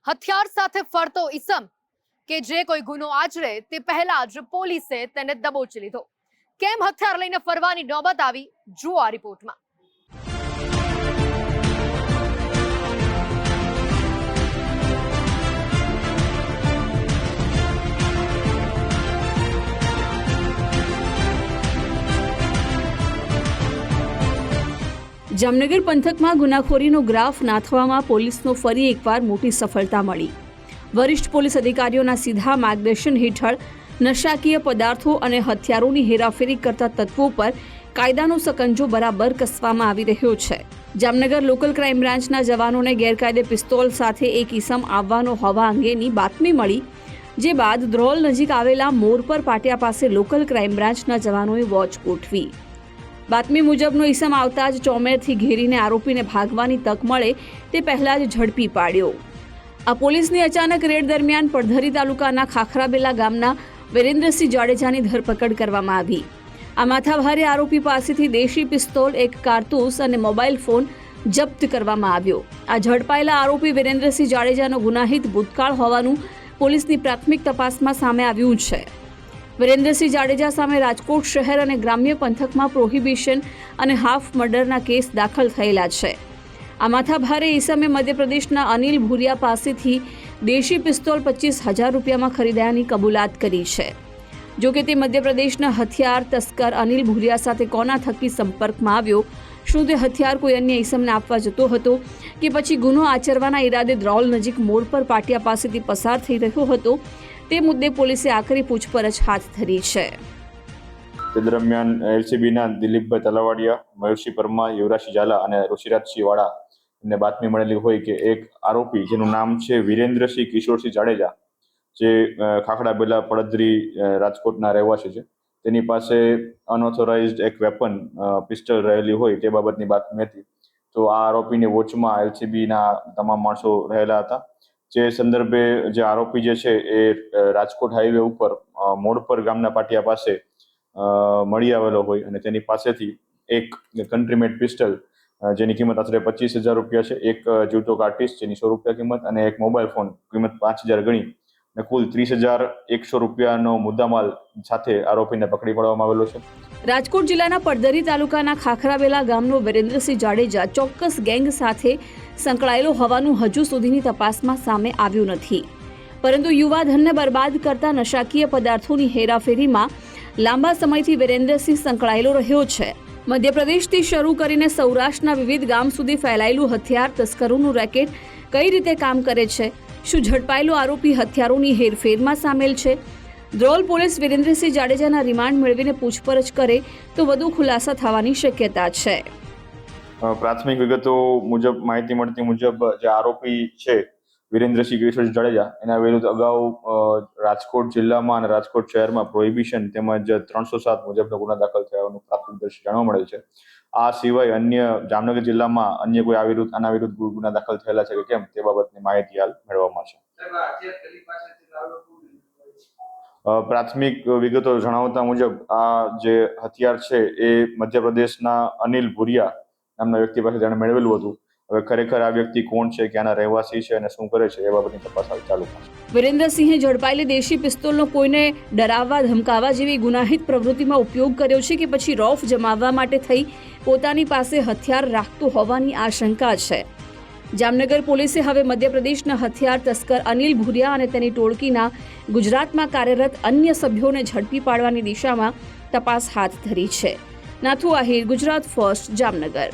હથિયાર સાથે ફરતો ઈસમ કે જે કોઈ ગુનો આચરે તે પહેલા જ પોલીસે તેને દબોચી લીધો. કેમ હથિયાર લઈને ફરવાની નોબત આવી, જુઓ આ રિપોર્ટમાં. જામનગર પંથકમાં ગુનાખોરીનો ગ્રાફ નાથવામાં પોલીસનો ફરી એકવાર મોટી સફળતા મળી. વરિષ્ઠ પોલીસ અધિકારીઓના સીધા માર્ગદર્શન હેઠળ નશાકીય પદાર્થો અને હથિયારોની હેરાફેરી કરતા તત્વો પર કાયદાનો સકંજો બરાબર કસવામાં આવી રહ્યો છે. જામનગર લોકલ ક્રાઇમ બ્રાન્ચના જવાનોને ગેરકાયદે પિસ્તોલ સાથે એક ઈસમ આવવાનો હોવા અંગેની બાતમી મળી, જે બાદ ધ્રોલ નજીક આવેલા મોરપર પાટિયા પાસે લોકલ ક્રાઇમ બ્રાન્ચના જવાનોએ વોચ ગોઠવી. બાતમી મુજબનો ઈસમ આવતા જ ચોમેરથી ઘેરીને આરોપીને ભાગવાની તક મળે તે પહેલા જ ઝડપી પાડ્યો. આ પોલીસની અચાનક રેડ દરમિયાન પડધરી તાલુકાના ખાખરાબેલા ગામના વિરેન્દ્રસિંહ જાડેજાની ધરપકડ કરવામાં આવી. આ માથાભારે આરોપી પાસેથી દેશી પિસ્તોલ, એક કારતૂસ અને મોબાઈલ ફોન જપ્ત કરવામાં આવ્યો. આ ઝડપાયેલા આરોપી વિરેન્દ્રસિંહ જાડેજાનો ગુનાહિત ભૂતકાળ હોવાનું પોલીસની પ્રાથમિક તપાસમાં સામે આવ્યું છે. વિરેન્દ્રસિંહ જાડેજા સામે રાજકોટ શહેર અને ગ્રામ્ય પંથકમાં પ્રોહિબિશન અને હાફ મર્ડરના કેસ દાખલ થયેલા છે. આ માથાભારે ઈસમે મધ્યપ્રદેશના અનિલ ભુરિયા પાસેથી દેશી પિસ્તોલ 25,000 રૂપિયામાં ખરીદ્યાની કબૂલાત કરી છે. જોકે તે મધ્યપ્રદેશના હથિયાર તસ્કર અનિલ ભુરિયા સાથે કોના થકી સંપર્કમાં આવ્યો, શું તે હથિયાર કોઈ અન્ય ઈસમને આપવા જતો હતો કે પછી ગુનો આચરવાના ઈરાદે ધ્રોલ નજીક મોડ પર પાટિયા પાસેથી પસાર થઈ રહ્યો હતો, તે મુદ્દે પોલીસે આખરી પૂછપરછ હાથ ધરી છે. તે દરમિયાન એલસીબીના દિલીપભાઈ તલાવાડિયા, મયુરસિંહ પરમાર, યુવરાજસિંહ ઝાલા અને ઋષિરાજસિંહ વાળા ને બાતમી મળેલી હોય કે એક આરોપી જેનું નામ છે વિરેન્દ્રસિંહ કિશોરસિંહ જાડેજા, જે ખાખડાબેલા પડદરી રાજકોટના રહેવાસી છે, તેની પાસે અનઓથોરાઇઝડ એક વેપન પિસ્ટલ રહેલી હોય તે બાબતની બાતમી હતી. તો આ આરોપીની વોચમાં એલસીબીના તમામ માણસો રહેલા હતા. જે સંદર્ભે જે આરોપી જે છે એ રાજકોટ હાઈવે ઉપર મોડપર ગામના પાટિયા પાસે મળી આવેલો હોય અને તેની પાસેથી એક કન્ટ્રીમેડ પિસ્ટલ જેની કિંમત આશરે 25,000 રૂપિયા છે, એક જીવતો કાર્ટિસ જેની 100 રૂપિયા કિંમત અને એક મોબાઈલ ફોન કિંમત 5,000 ગણી અને કુલ 30,100 રૂપિયાનો મુદ્દામાલ સાથે આરોપીને પકડી પાડવામાં આવેલો છે. રાજકોટ જિલ્લાના પડધરી તાલુકાના ખાખરાબેલા ગામનો વિરેન્દ્રસિંહ જાડેજા ચોક્કસ ગેંગ સાથે સંકળાયેલો હોવાનું હજુ સુધીની તપાસમાં સામે આવ્યું નથી, પરંતુ યુવાધનને બરબાદ કરતા નશાકીય પદાર્થોની હેરાફેરીમાં લાંબા સમયથી વિરેન્દ્રસિંહ સંકળાયેલો રહ્યો છે. મધ્યપ્રદેશથી શરૂ કરીને સૌરાષ્ટ્રના વિવિધ ગામ સુધી ફેલાયેલું હથિયાર તસ્કરોનું રેકેટ કઈ રીતે કામ કરે છે? શું ઝડપાયેલો આરોપી હથિયારોની હેરફેરમાં સામેલ છે? ધ્રોલ પોલીસ વિરેન્દ્રસિંહ જાડેજાના રિમાન્ડ મેળવીને પૂછપરછ કરે તો વધુ ખુલાસા થવાની શક્યતા છે. પ્રાથમિક વિગતો મુજબ માહિતી મળતી મુજબ જે આરોપી છે વિરેન્દ્રસિંહ કિશોરસિંહ જાડેજા, એના વિરુદ્ધ અગાઉ રાજકોટ જિલ્લામાં અને રાજકોટ શહેરમાં પ્રોહિબિશન તેમજ 307 મુજબનો ગુનો દાખલ થયાનું પ્રાથમિક દ્રષ્ટિએ જાણવા મળે છે. આ સિવાય અન્ય જામનગર જિલ્લામાં અન્ય કોઈ આના વિરુદ્ધ ગુના દાખલ થયેલા છે કે કેમ તે બાબતની માહિતી હાલ મેળવવામાં છે. પ્રાથમિક વિગતો જણાવતા મુજબ આ જે હથિયાર છે એ મધ્યપ્રદેશના અનિલ ભુરિયા નામના વ્યક્તિ પાસે જાણે મેળવેલું હતું. હવે ખરેખર આ વ્યક્તિ કોણ છે, ક્યાંના રહેવાસી છે અને શું કરે છે એ બાબતની તપાસ હાલ ચાલુ છે. વિરેન્દ્રસિંહે ઝડપાયેલી દેશી પિસ્તોલનો કોઈને ડરાવવા ધમકાવવા જેવી ગુનાહિત પ્રવૃત્તિમાં ઉપયોગ કર્યો છે કે પછી રોફ જમાવવા માટે થઈ પોતાની પાસે હથિયાર રાખતો હોવાની આશંકા છે. જામનગર પોલીસે હવે મધ્યપ્રદેશના હથિયાર તસ્કર અનિલ ભુરિયા અને તેની ટોળકીના ગુજરાતમાં કાર્યરત અન્ય સભ્યોને ઝડપી પાડવાની દિશામાં તપાસ હાથ ધરી છે. નાથુ આહિર, ગુજરાત ફર્સ્ટ, જામનગર.